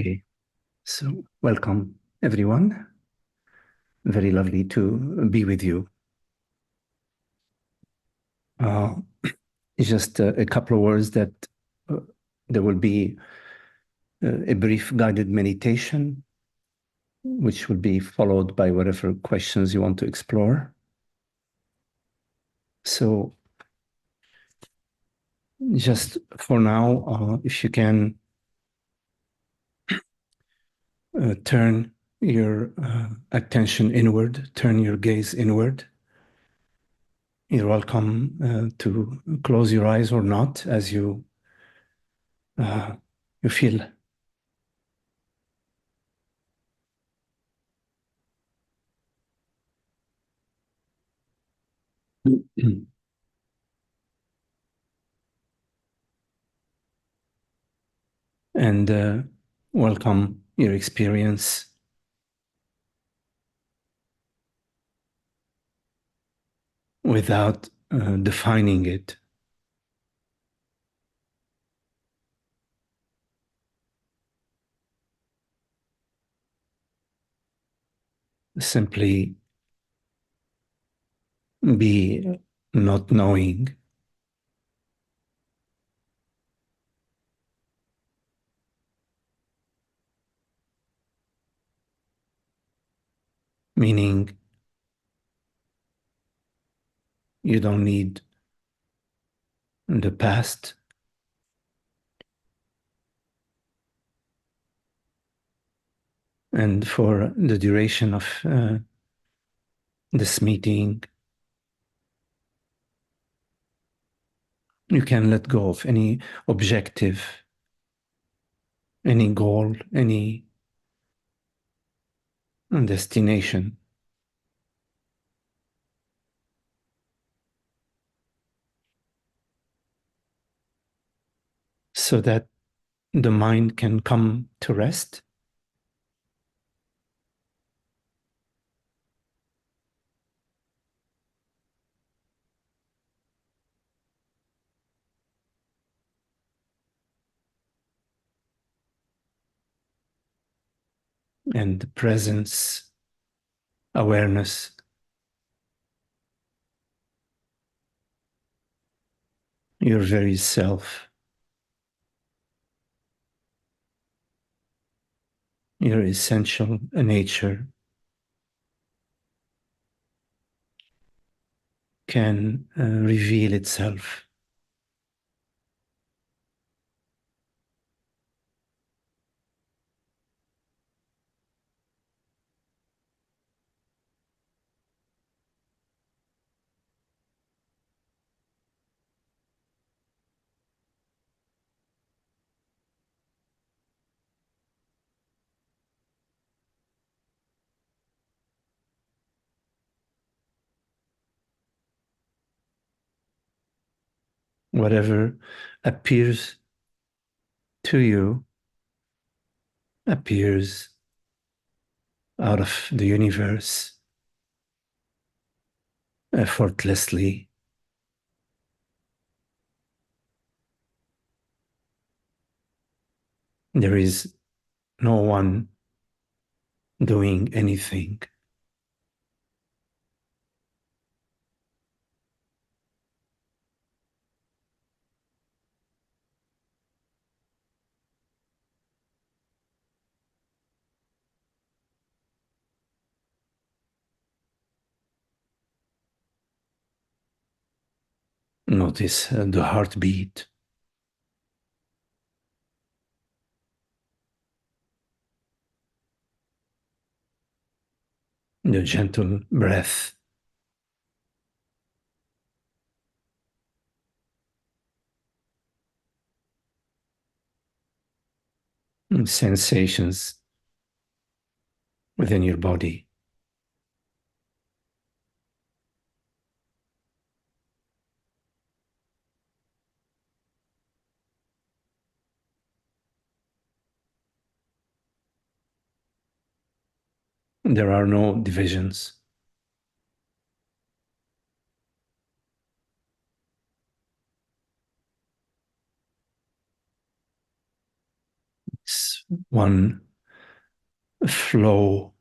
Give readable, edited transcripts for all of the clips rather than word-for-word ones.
Okay, so welcome everyone. Very lovely to be with you. Uh, just a couple of words that uh, there will be a brief guided meditation, which will be followed by whatever questions you want to explore. So, just for now, if you can turn your attention inward, turn your gaze inward. You're welcome to close your eyes or not as you feel. And welcome your experience without defining it. Simply be not knowing, meaning you don't need the past, and for the duration of this meeting, you can let go of any objective, any goal, any destination, so that the mind can come to rest. And the presence, awareness, your very self, your essential nature can reveal itself. Whatever appears to you appears out of the universe effortlessly. There is no one doing anything. Notice the heartbeat, the gentle breath, sensations within your body. There are no divisions. It's one flow,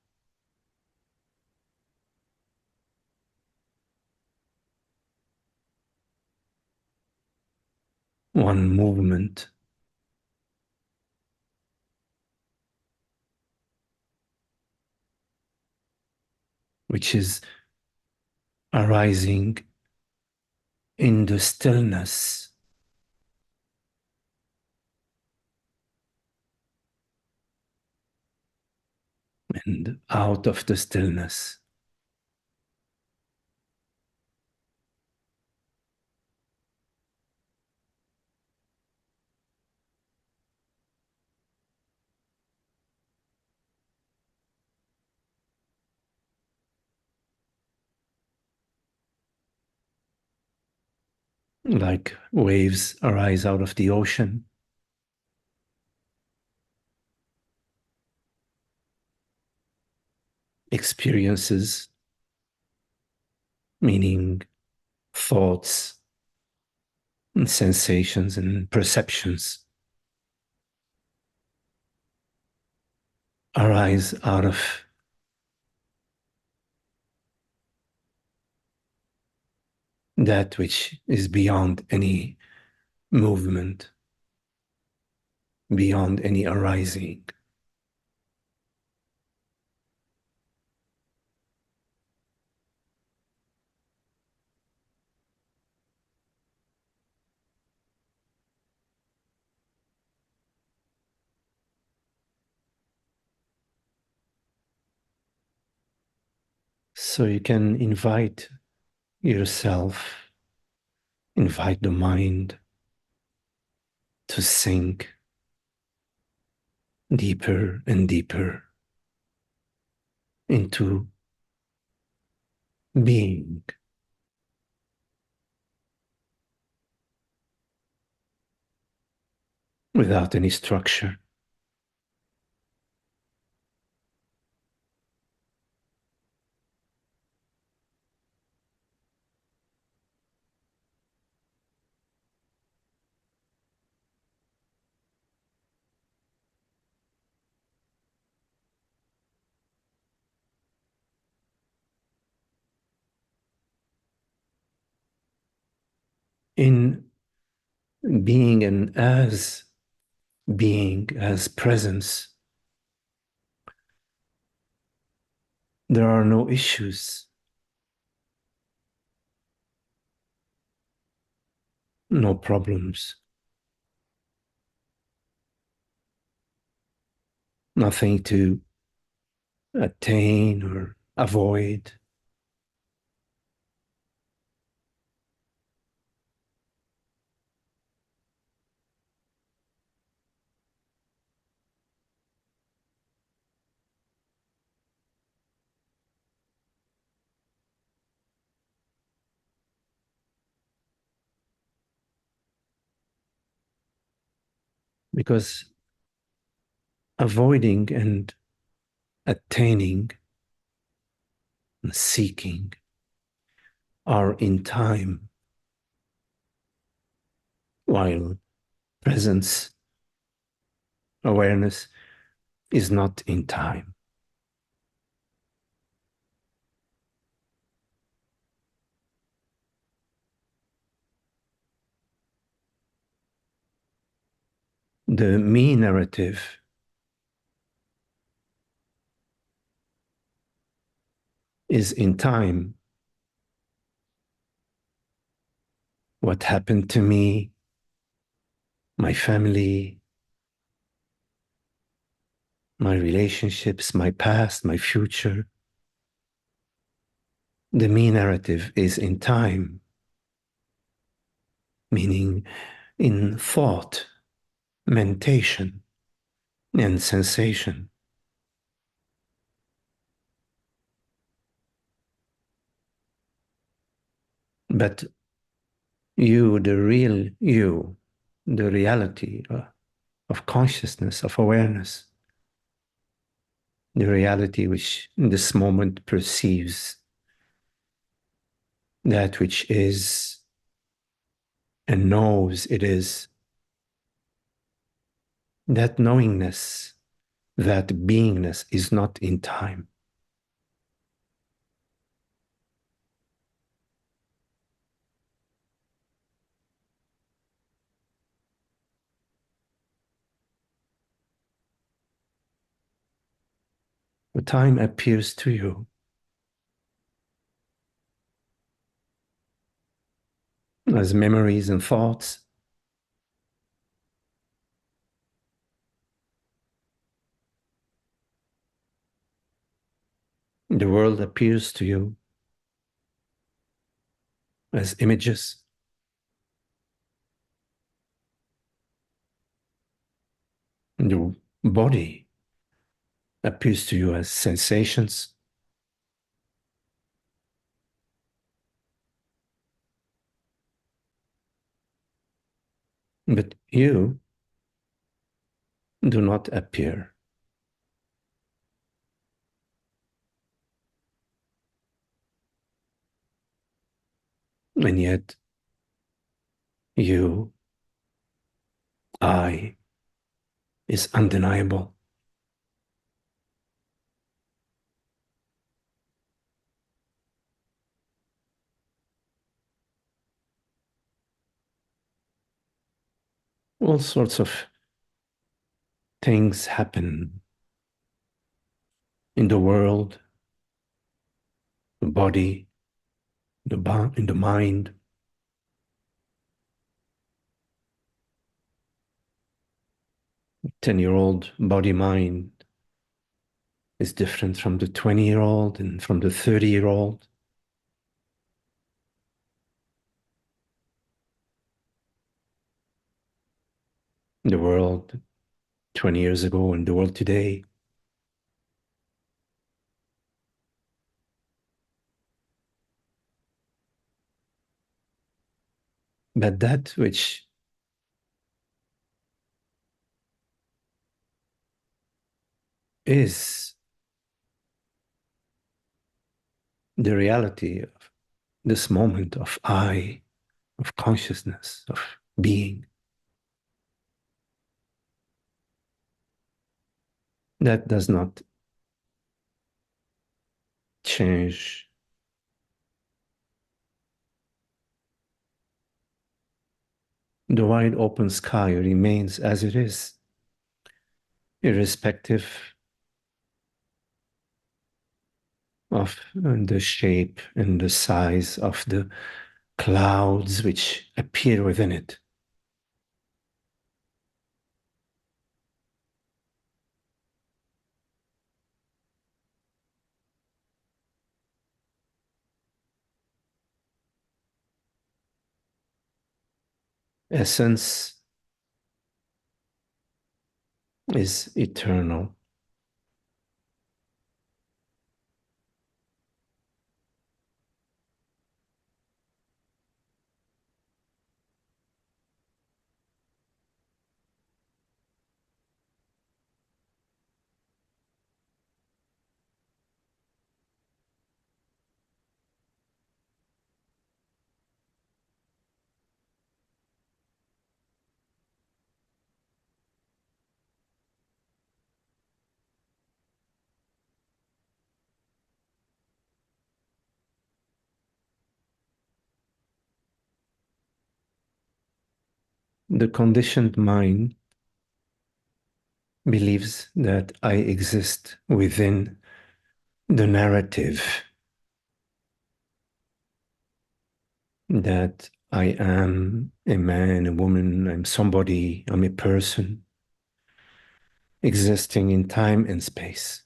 one movement, which is arising in the stillness and out of the stillness. Like waves arise out of the ocean, experiences, meaning thoughts and sensations and perceptions arise out of that which is beyond any movement, beyond any arising. So you can invite yourself, invite the mind to sink deeper and deeper into being, without any structure. In being and as being, as presence, there are no issues, no problems, nothing to attain or avoid. Because avoiding and attaining and seeking are in time, while presence, awareness is not in time. The me narrative is in time. What happened to me, my family, my relationships, my past, my future. The me narrative is in time, meaning in thought, mentation, and sensation. But you, the real you, the reality of consciousness, of awareness, the reality which in this moment perceives that which is and knows it is, that knowingness that beingness is not in time. The time appears to you as memories and thoughts. The world appears to you as images. The body appears to you as sensations. But you do not appear. And yet, you, I, is undeniable. All sorts of things happen in the world, the body, in the mind. 10-year-old body mind is different from the 20-year-old and from the 30-year-old. The world 20 years ago and the world today. But that which is the reality of this moment of I, of consciousness, of being, that does not change. The wide open sky remains as it is, irrespective of the shape and the size of the clouds which appear within it. Essence is eternal. The conditioned mind believes that I exist within the narrative, that I am a man, a woman, I'm somebody, I'm a person existing in time and space.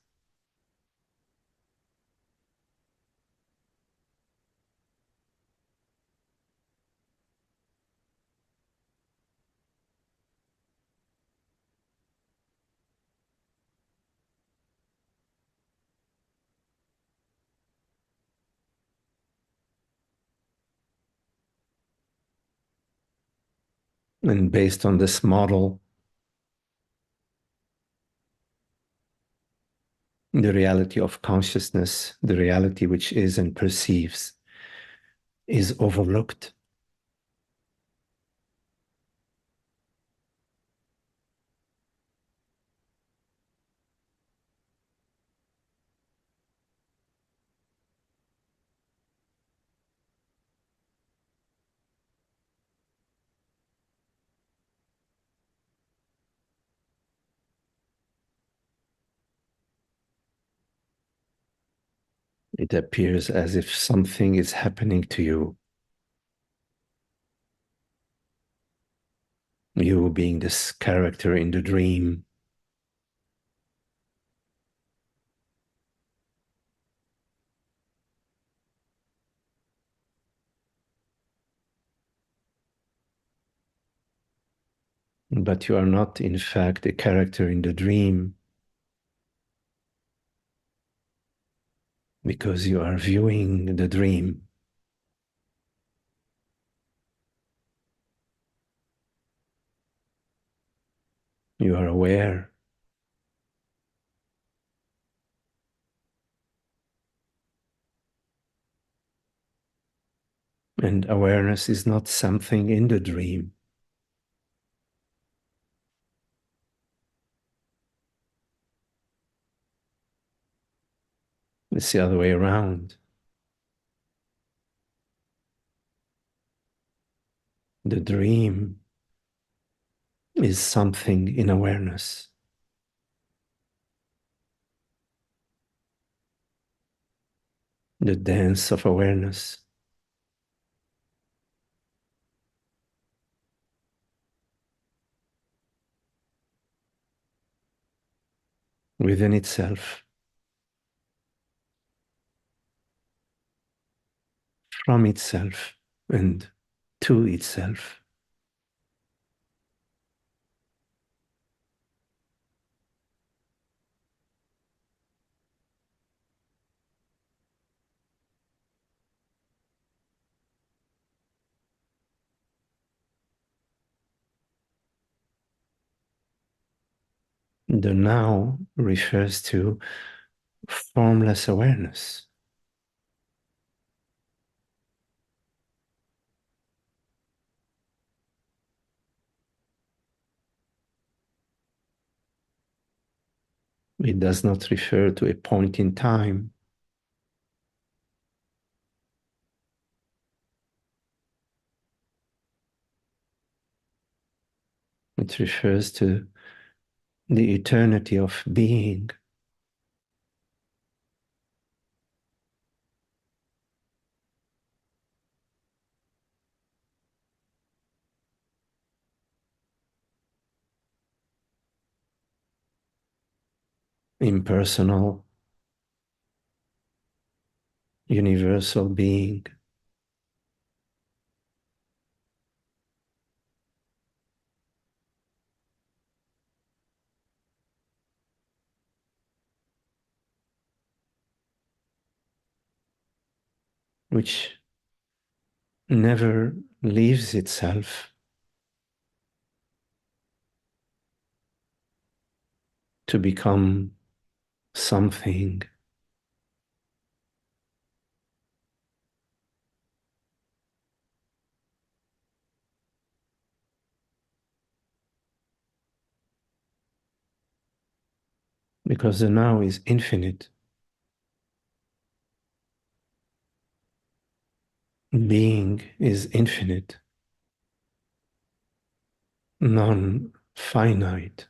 And based on this model, the reality of consciousness, the reality which is and perceives, is overlooked. It appears as if something is happening to you. You being this character in the dream. But you are not, in fact, a character in the dream because you are viewing the dream. You are aware. And awareness is not something in the dream. It's the other way around. The dream is something in awareness. The dance of awareness. Within itself, from itself, and to itself. The now refers to formless awareness. It does not refer to a point in time. It refers to the eternity of being. Impersonal, universal being. Which never leaves itself to become something. Because the now is infinite. Being is infinite, non-finite.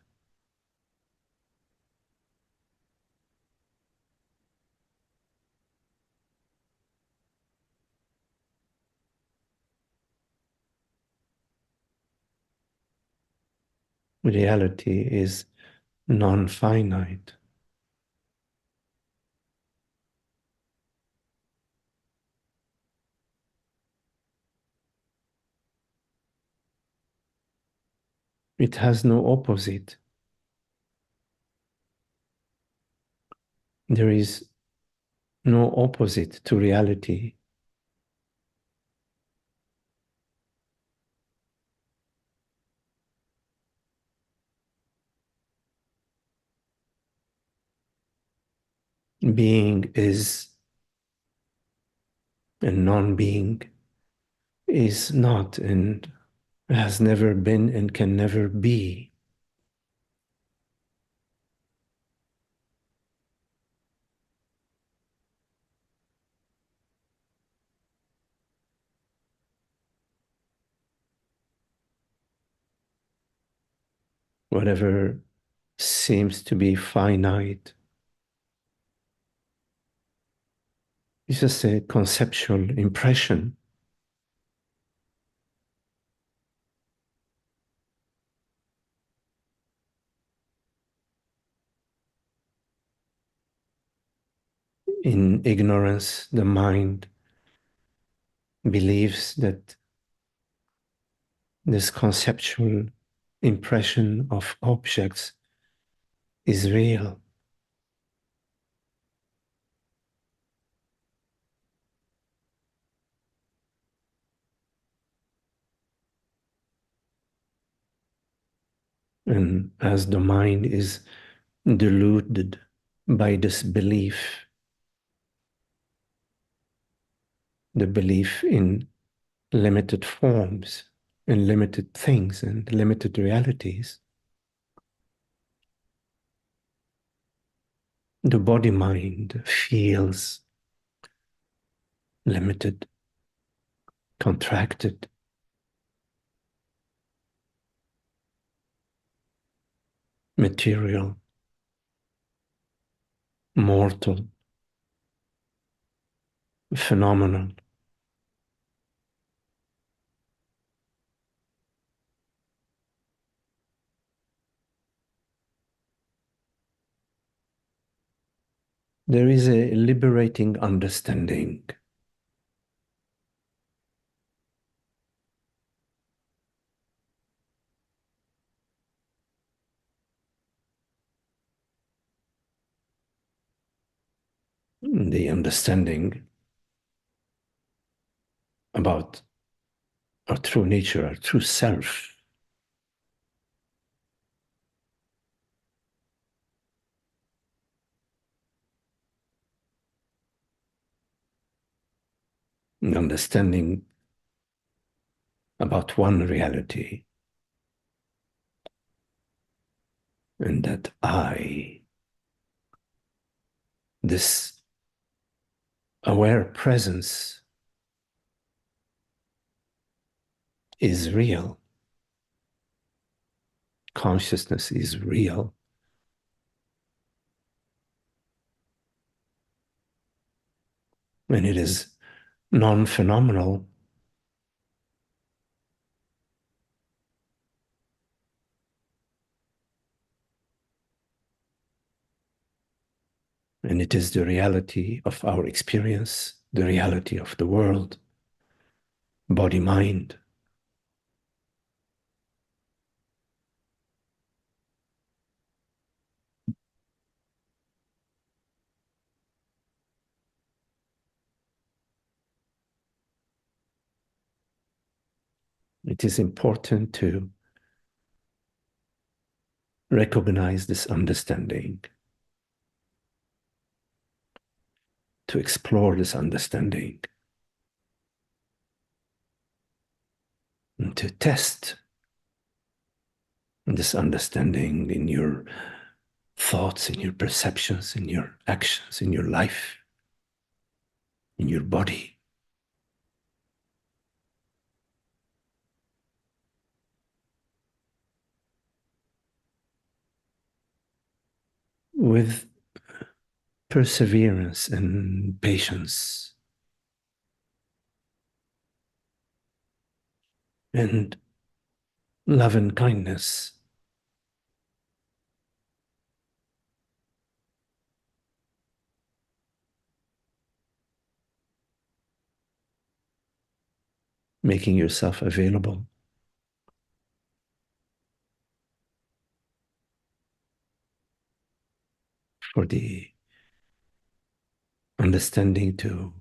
Reality is non-finite. It has no opposite. There is no opposite to reality. Being is, and non-being is not, and has never been, and can never be. Whatever seems to be finite It's just a conceptual impression. In ignorance, the mind believes that this conceptual impression of objects is real. And as the mind is deluded by this belief, the belief in limited forms and limited things and limited realities, the body mind feels limited, contracted, material, mortal, phenomenal. There is a liberating understanding. The understanding about our true nature, our true self. An understanding about one reality, and that I, this aware presence, is real. Consciousness is real. And it is non-phenomenal. And it is the reality of our experience, the reality of the world, body, mind. It is important to recognize this understanding, to explore this understanding, and to test this understanding in your thoughts, in your perceptions, in your actions, in your life, in your body. With perseverance and patience and love and kindness. Making yourself available for the understanding to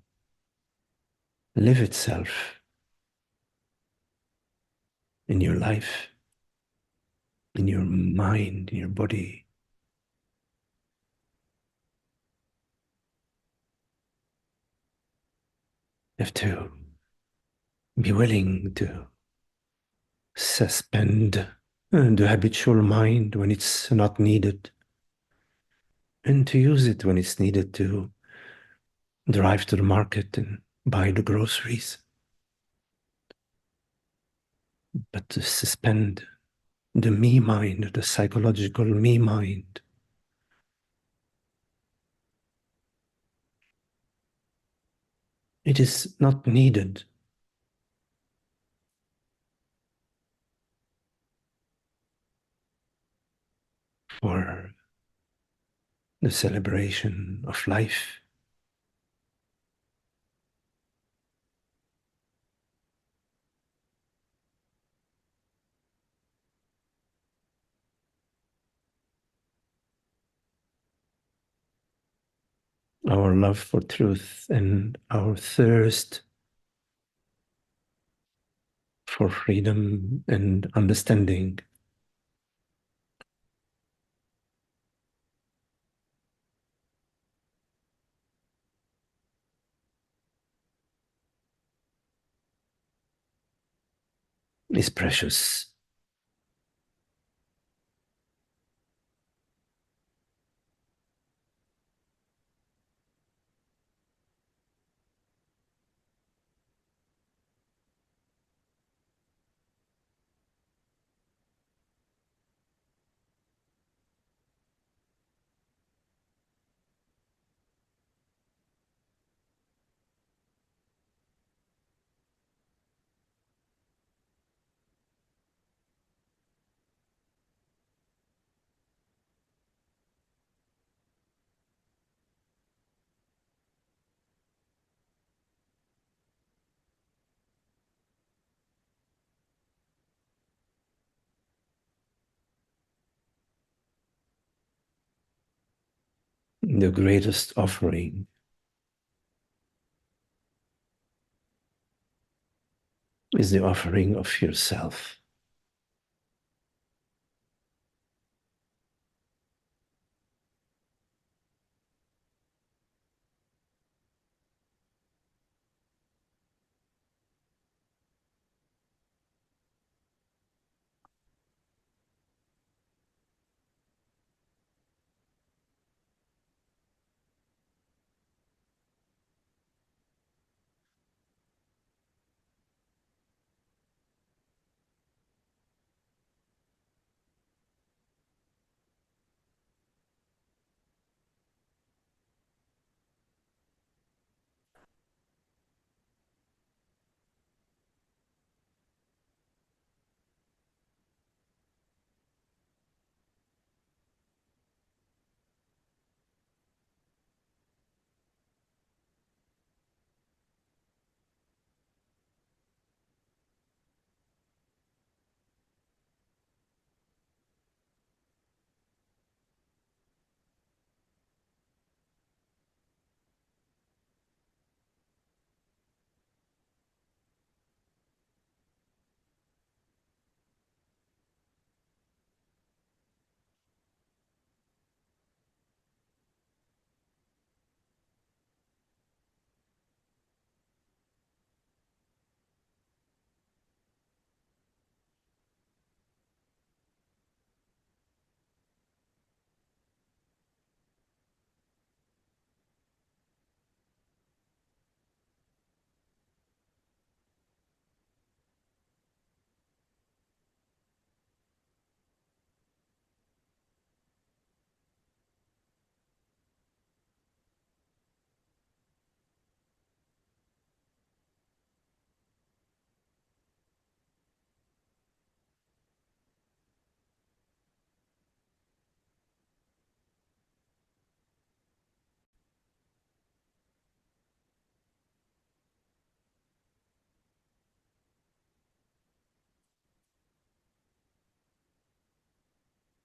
live itself in your life, in your mind, in your body. You have to be willing to suspend the habitual mind when it's not needed, and to use it when it's needed to drive to the market and buy the groceries. But to suspend the me mind, the psychological me mind, It is not needed for the celebration of life. Our love for truth and our thirst for freedom and understanding is precious. The greatest offering is the offering of yourself.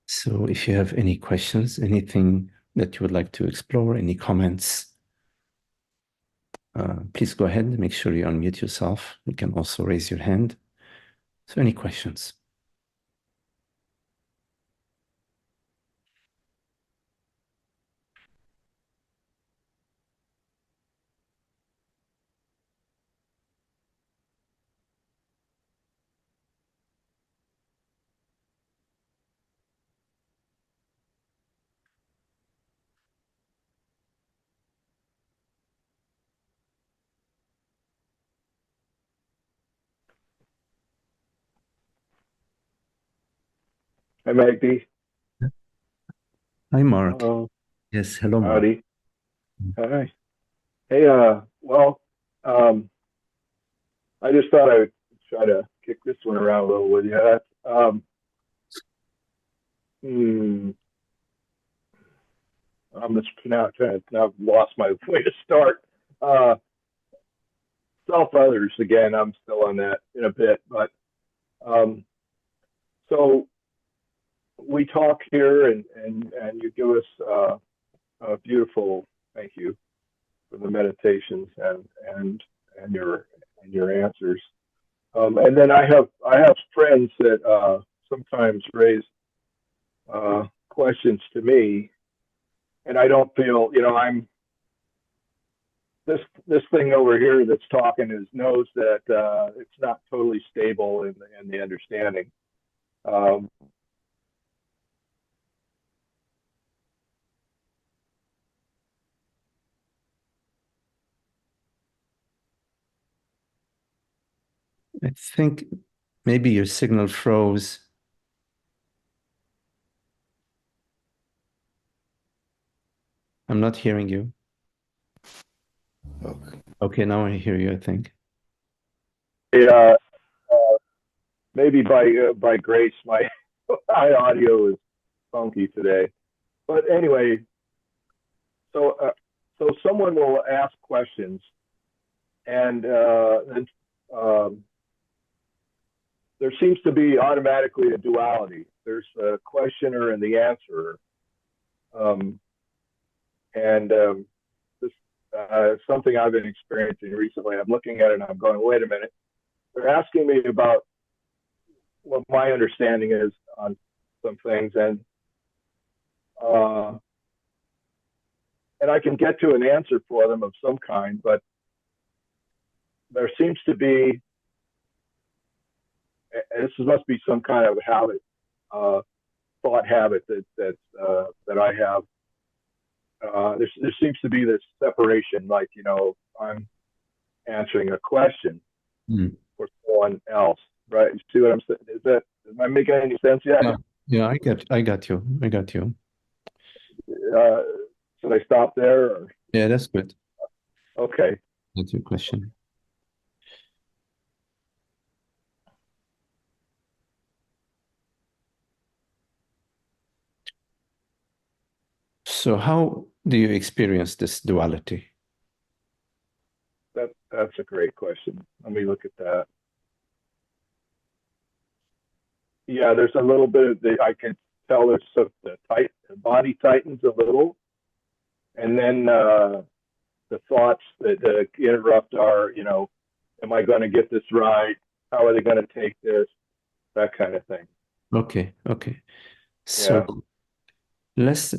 So if you have any questions, anything that you would like to explore, any comments, please go ahead. Make sure you unmute yourself. You can also raise your hand. So any questions? Hi, Magdi. Hi, Mark. Uh, Yes, hello, Mark. Howdy. Hi. Hey, well, I just thought I would try to kick this one around a little with you. I'm just now trying to, I've lost my way to start. Self-others, again, I'm still on that in a bit, but so we talk here and you give us a beautiful thank you for the meditations and your answers. And then I have friends that sometimes raise questions to me, and I don't feel, I'm this thing over here that's talking knows that it's not totally stable in the understanding. I think maybe your signal froze. I'm not hearing you. Okay, now I hear you, I think. Yeah, maybe by grace, my audio is funky today. But anyway, so someone will ask questions, and there seems to be automatically a duality. There's a questioner and the answerer, and this something I've been experiencing recently. I'm looking at it and I'm going, wait a minute. They're asking me about what my understanding is on some things, and I can get to an answer for them of some kind, but there seems to be, and this must be some kind of habit, thought habit that I have. There seems to be this separation, like, I'm answering a question for someone else, right? You see what I'm saying? Am I making any sense yet? Yeah, I got you. Should I stop there? Or? Yeah, that's good. Okay. That's your question. So how do you experience this duality? That's a great question. Let me look at that. Yeah, there's a little bit of I can tell there's the body tightens a little, and then the thoughts that interrupt are, am I going to get this right? How are they going to take this? That kind of thing. Okay. So let's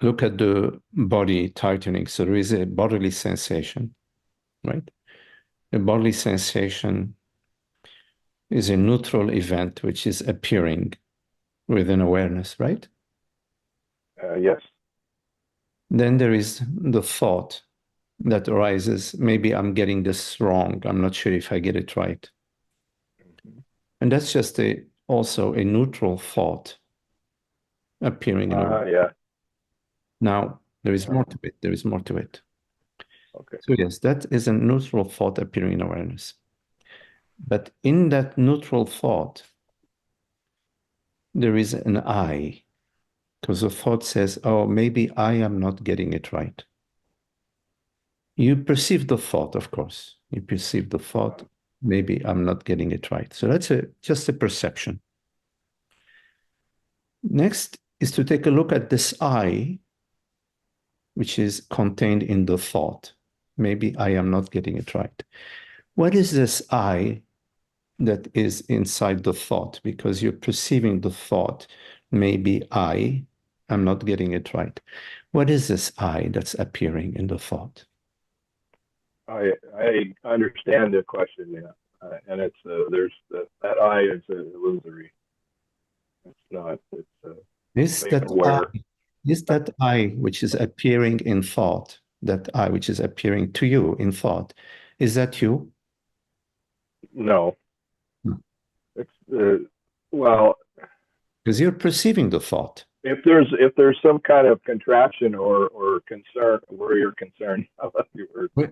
look at the body tightening. So there is a bodily sensation, right? A bodily sensation is a neutral event which is appearing within awareness, right? Yes. Then there is the thought that arises, maybe I'm getting this wrong. I'm not sure if I get it right. And that's just also a neutral thought appearing in awareness. Yeah. Now, there is more to it. Okay. So yes, that is a neutral thought appearing in awareness. But in that neutral thought, there is an I, because the thought says, oh, maybe I am not getting it right. You perceive the thought, of course. You perceive the thought, maybe I'm not getting it right. So that's just a perception. Next is to take a look at this I, which is contained in the thought. Maybe I am not getting it right. What is this I that is inside the thought? Because you're perceiving the thought, maybe I am not getting it right. What is this I that's appearing in the thought? I understand the question, yeah, and it's there's that I is illusory. It's not. It's Is that I which is appearing in thought, that I which is appearing to you in thought, is that you? No. It's well, because you're perceiving the thought. if there's some kind of contraction or concern, worry or concern,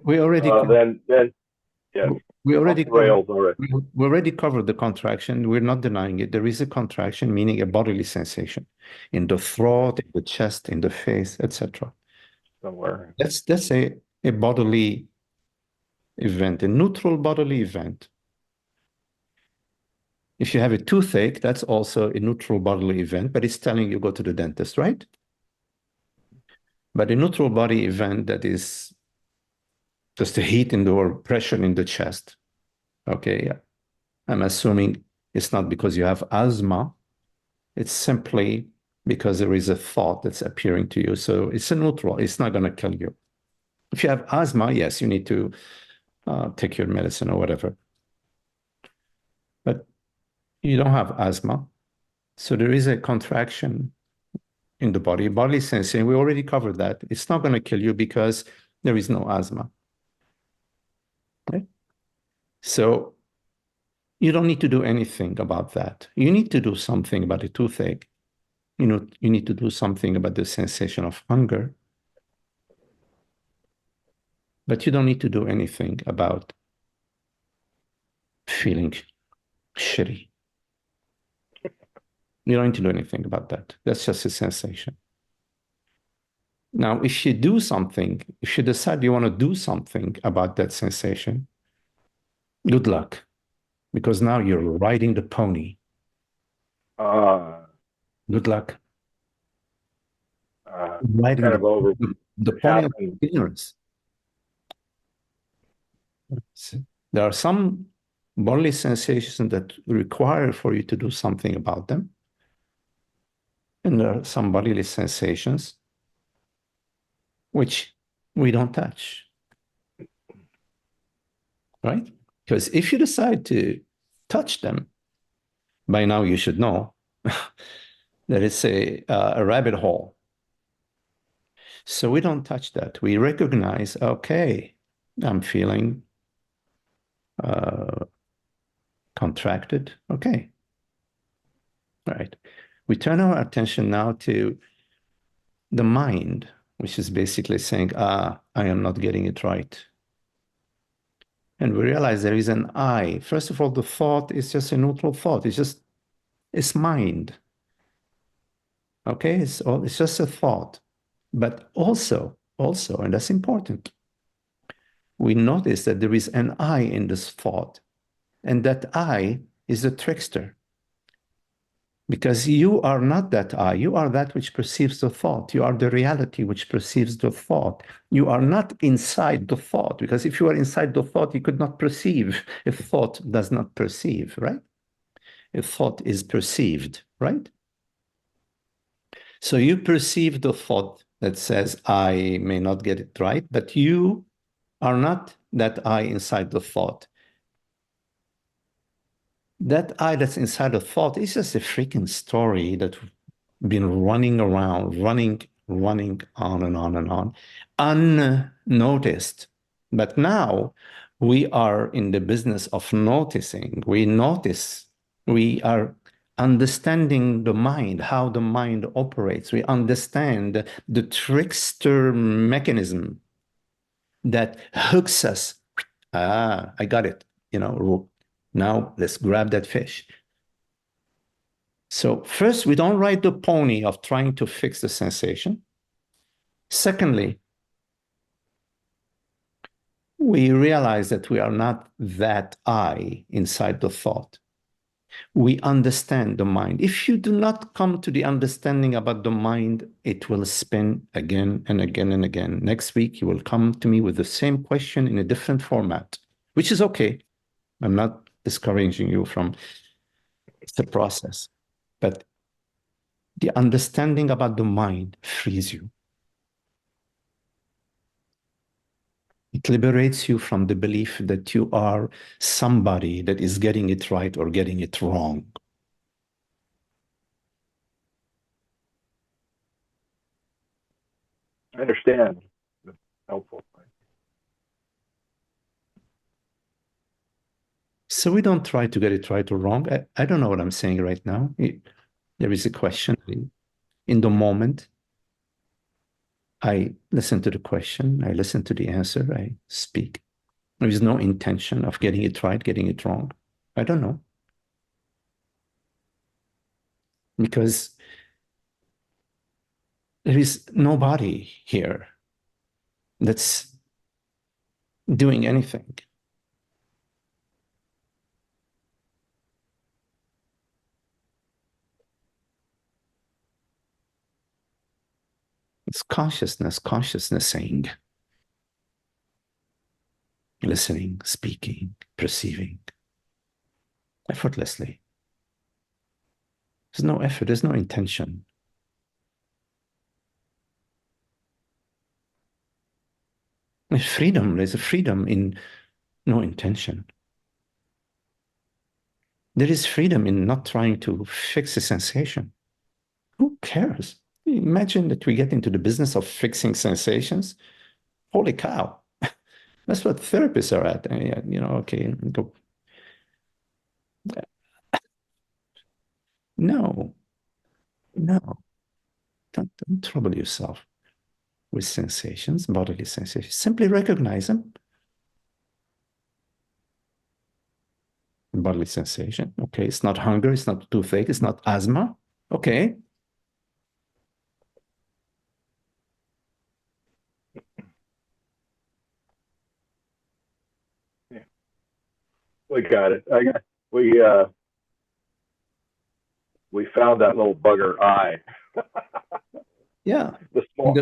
we already then yes, we already off the rails already. we already covered the contraction. We're not denying it. There is a contraction, meaning a bodily sensation in the throat, in the chest, in the face, etc. Somewhere. That's a bodily event, a neutral bodily event. If you have a toothache, that's also a neutral bodily event, but it's telling you go to the dentist, right? But a neutral body event that is just a heat in the or pressure in the chest. Okay, yeah. I'm assuming it's not because you have asthma. It's simply because there is a thought that's appearing to you. So it's a neutral. It's not going to kill you. If you have asthma, yes, you need to take your medicine or whatever. But you don't have asthma. So there is a contraction in the body. Bodily sensing, we already covered that. It's not going to kill you because there is no asthma. Right? So you don't need to do anything about that. You need to do something about the toothache. You need to do something about the sensation of hunger. But you don't need to do anything about feeling shitty. You don't need to do anything about that. That's just a sensation. Now, if you do something, if you decide you want to do something about that sensation, good luck, because now you're riding the pony. Good luck. Riding kind of over the pony of ignorance. There are some bodily sensations that require for you to do something about them. And there are some bodily sensations which we don't touch. Right? Because if you decide to touch them, by now you should know that it's a rabbit hole. So we don't touch that. We recognize, okay, I'm feeling contracted. Okay. All right. We turn our attention now to the mind, which is basically saying, I am not getting it right. And we realize there is an I. First of all, the thought is just a neutral thought. It's mind. Okay, it's just a thought. But also, and that's important, we notice that there is an I in this thought. And that I is a trickster. Because you are not that I, you are that which perceives the thought. You are the reality which perceives the thought. You are not inside the thought, because if you are inside the thought, you could not perceive. A thought does not perceive, right? A thought is perceived, right? So you perceive the thought that says, I may not get it right, but you are not that I inside the thought. That I that's inside the thought is just a freaking story that's been running around, running on and on and on, unnoticed. But now we are in the business of noticing. We notice, we are understanding the mind, how the mind operates. We understand the trickster mechanism that hooks us. I got it. Now let's grab that fish. So first, we don't ride the pony of trying to fix the sensation. Secondly, we realize that we are not that I inside the thought. We understand the mind. If you do not come to the understanding about the mind, it will spin again and again and again. Next week, you will come to me with the same question in a different format, which is okay. I'm not discouraging you from the process. But the understanding about the mind frees you. It liberates you from the belief that you are somebody that is getting it right or getting it wrong. I understand. That's helpful. So we don't try to get it right or wrong. I don't know what I'm saying right now. There is a question. in the moment. I listen to the question, I listen to the answer, I speak. There is no intention of getting it right, getting it wrong. I don't know. Because there is nobody here that's doing anything. It's consciousnessing, listening, speaking, perceiving, effortlessly. There's no effort, there's no intention. There's freedom, there's a freedom in no intention. There is freedom in not trying to fix a sensation. Who cares? Imagine that we get into the business of fixing sensations. Holy cow. That's what therapists are at. You know, okay, go. No, no, don't trouble yourself with sensations, bodily sensations. Simply recognize them. Bodily sensation. Okay, it's not hunger, it's not toothache, it's not asthma. Okay. Yeah. We got it. We found that little bugger eye. Yeah. The small.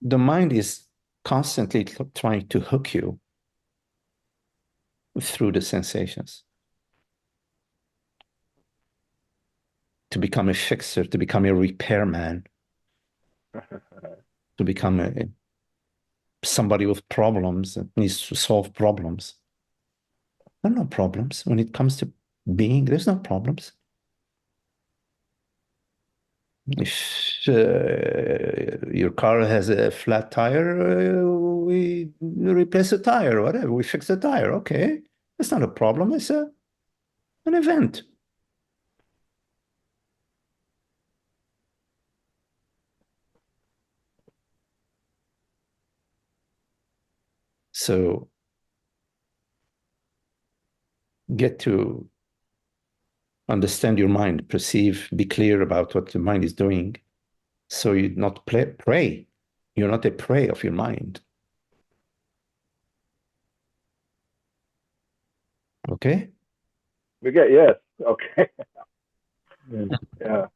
The mind is constantly trying to hook you through the sensations, to become a fixer, to become a repairman, to become somebody with problems that needs to solve problems. There are no problems. When it comes to being, there's no problems. If your car has a flat tire, we replace the tire, whatever. We fix the tire. Okay. It's not a problem. It's an event. So get to understand your mind, perceive, be clear about what the mind is doing. So you not prey. You're not a prey of your mind. Okay? We get, yes. Okay. Yeah.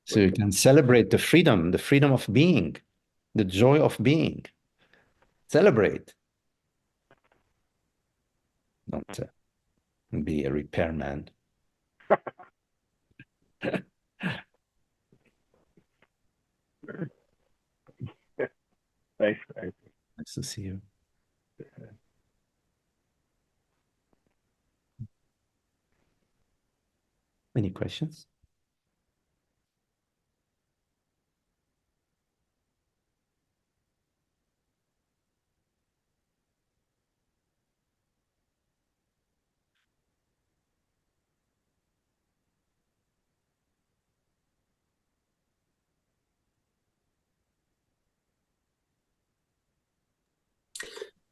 So you can celebrate the freedom of being, the joy of being. Celebrate. Don't be a repairman. Thanks. Nice to see you. Any questions?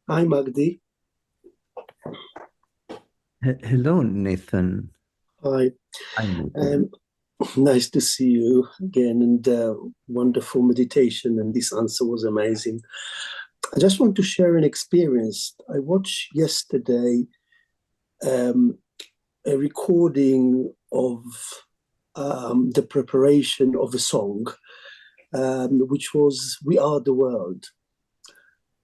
Hi, Magdi. Hello, Nathan. Hi. I'm Nathan. Nice to see you again, and wonderful meditation, and this answer was amazing. I just want to share an experience. I watched yesterday a recording of the preparation of a song, which was "We Are the World."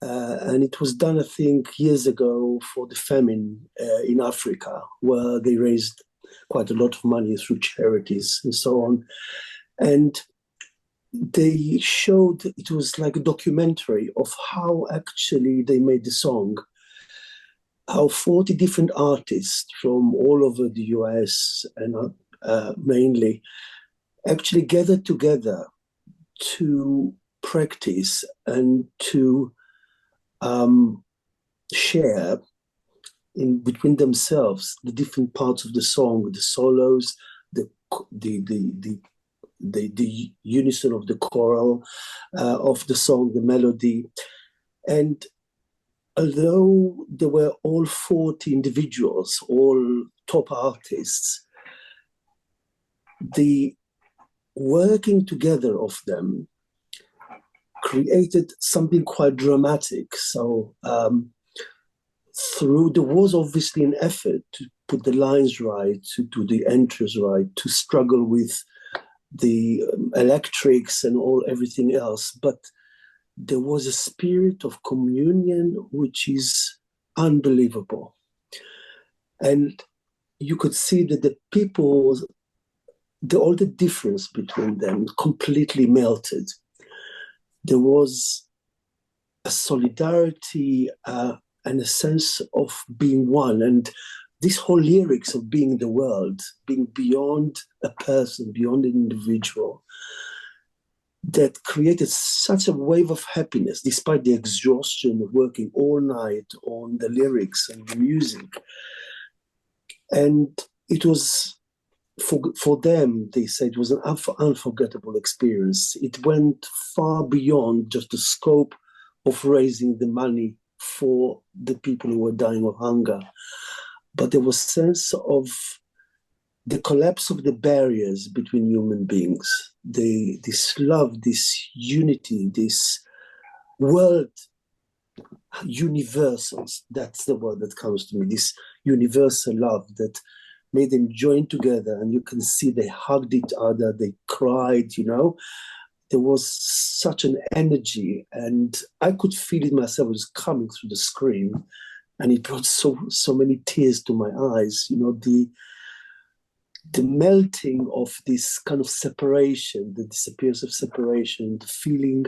And it was done, I think, years ago for the famine in Africa, where they raised quite a lot of money through charities and so on. And they showed, it was like a documentary of how actually they made the song, how 40 different artists from all over the US and mainly actually gathered together to practice and to share in between themselves, the different parts of the song, the solos, the unison of the choral of the song, the melody. And although they were all 40 individuals, all top artists, the working together of them created something quite dramatic. So there was obviously an effort to put the lines right, to do the entries right, to struggle with the electrics and everything else. But there was a spirit of communion which is unbelievable. And you could see that the people, all the difference between them completely melted. There was a solidarity and a sense of being one. And this whole lyrics of being the world, being beyond a person, beyond an individual, that created such a wave of happiness, despite the exhaustion of working all night on the lyrics and the music. And it was, for them, they said it was an unforgettable experience. It went far beyond just the scope of raising the money for the people who were dying of hunger. But there was a sense of the collapse of the barriers between human beings, this love, this unity, this world universals. That's the word that comes to me, this universal love that made them join together. And you can see they hugged each other, they cried, There was such an energy, and I could feel it myself. It was coming through the screen, and it brought so many tears to my eyes. The melting of this kind of separation, the disappearance of separation, the feeling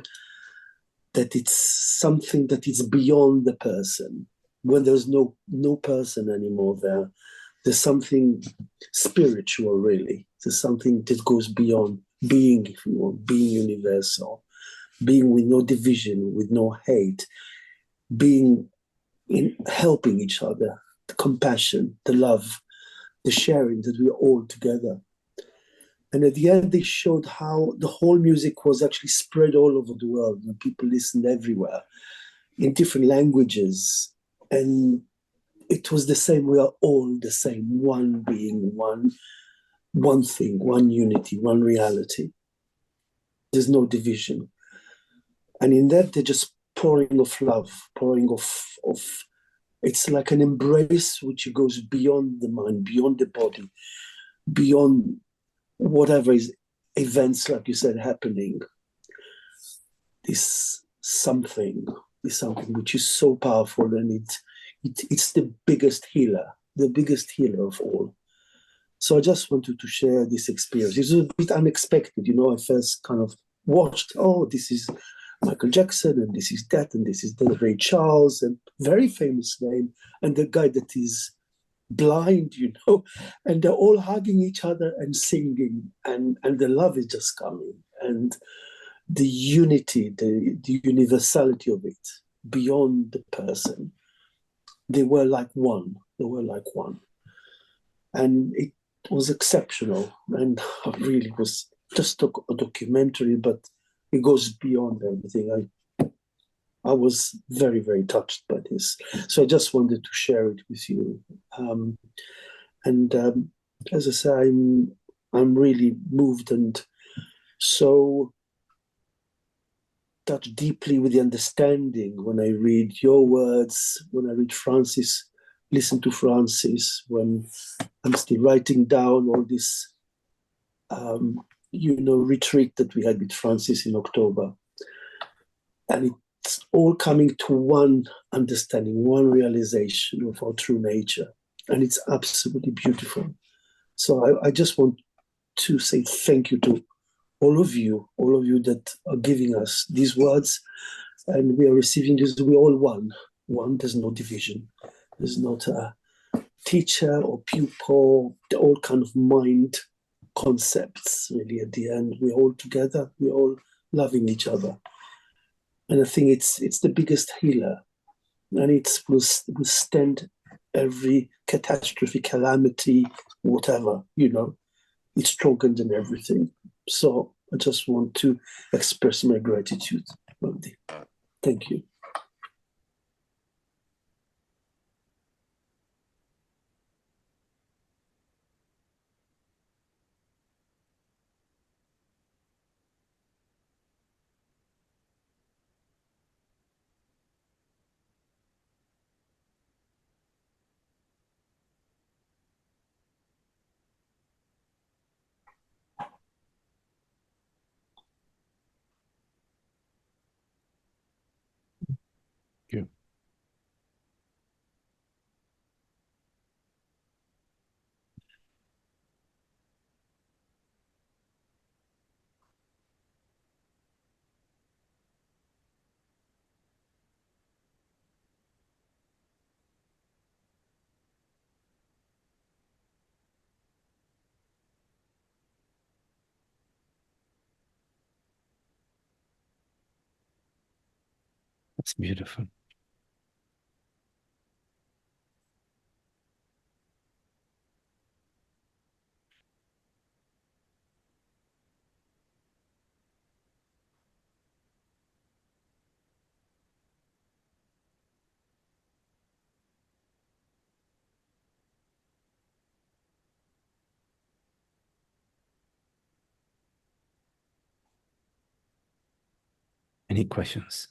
that it's something that is beyond the person. When there's no person anymore there, there's something spiritual, really. There's something that goes beyond being, if you want, being universal, being with no division, with no hate, being in helping each other, the compassion, the love, the sharing, that we're all together. And at the end, they showed how the whole music was actually spread all over the world, and people listened everywhere in different languages. And it was the same. We are all the same, one being, one thing, one unity, one reality. There's no division. And in that, they're just pouring of love, pouring of it's like an embrace which goes beyond the mind, beyond the body, beyond whatever is events, like you said, happening. This something which is so powerful, and it's the biggest healer of all. So I just wanted to share this experience. It was a bit unexpected, I first kind of watched, this is Michael Jackson, and this is that, and this is the Ray Charles, and very famous name, and the guy that is blind, and they're all hugging each other and singing, and the love is just coming, and the unity, the universality of it, beyond the person. They were like one. And it was exceptional, and really was just a documentary, but it goes beyond everything. I was very, very touched by this. So I just wanted to share it with you. As I say, I'm really moved and so touched deeply with the understanding when I read your words, when I read Francis, listen to Francis, when I'm still writing down all this retreat that we had with Francis in October. And it's all coming to one understanding, one realization of our true nature. And it's absolutely beautiful. So I just want to say thank you to all of you that are giving us these words. And we are receiving this, we're all one. There's no division. There's not a teacher or pupil, they're all kind of mind concepts, really, at the end. We're all together, we're all loving each other. And I think it's the biggest healer. And it will stand every catastrophe, calamity, whatever, it's stronger than everything. So I just want to express my gratitude, Magdi. Thank you. You. That's beautiful. Any questions?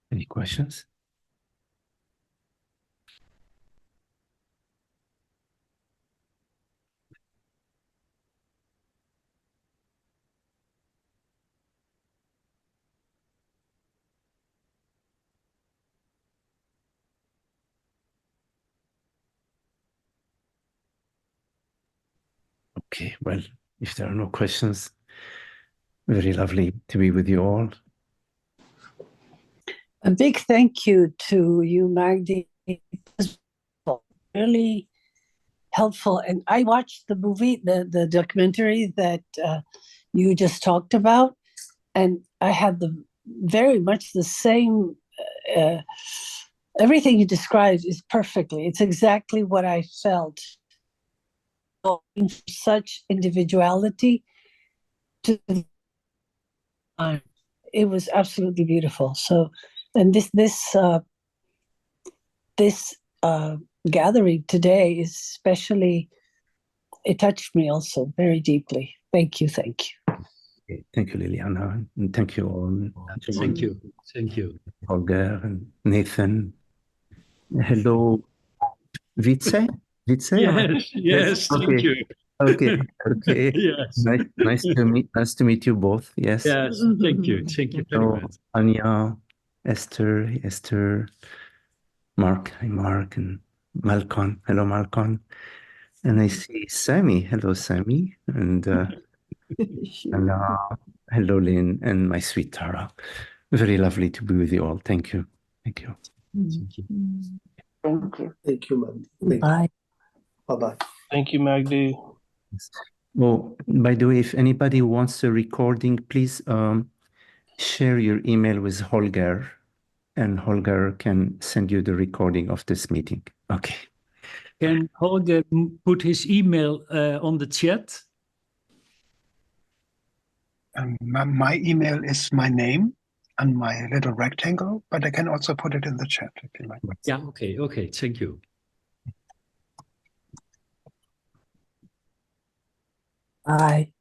Any questions? Okay, well, if there are no questions, very lovely to be with you all. A big thank you to you, Magdi. It was really helpful. And I watched the movie, the documentary that you just talked about, and I had very much the same. Everything you described is perfectly. It's exactly what I felt. Such individuality to the time. It was absolutely beautiful. So, and this gathering today is especially, it touched me also very deeply. Thank you. Okay, thank you, Liliana, and thank you all. Thank you. Thank you. Holger and Nathan. Hello, Vitse? Vitse? Yes, okay. thank you. Okay. Yes. Nice to meet you both. Yes. Yes, thank you very much. Anya, Esther, Mark, hi Mark, and Malcolm. Hello, Malcolm. And I see Sammy. Hello, Sammy. And hello, Lynn, and my sweet Tara. Very lovely to be with you all. Thank you. Thank you. Thank you. Thank you. Thank you, Magdi. Thank Bye. you. Bye-bye. Thank you, Magdi. Oh, by the way, if anybody wants a recording, please share your email with Holger, and Holger can send you the recording of this meeting. Okay. Can Holger put his email on the chat? My email is my name and my little rectangle, but I can also put it in the chat if you like. Yeah, okay, okay, thank you. Bye.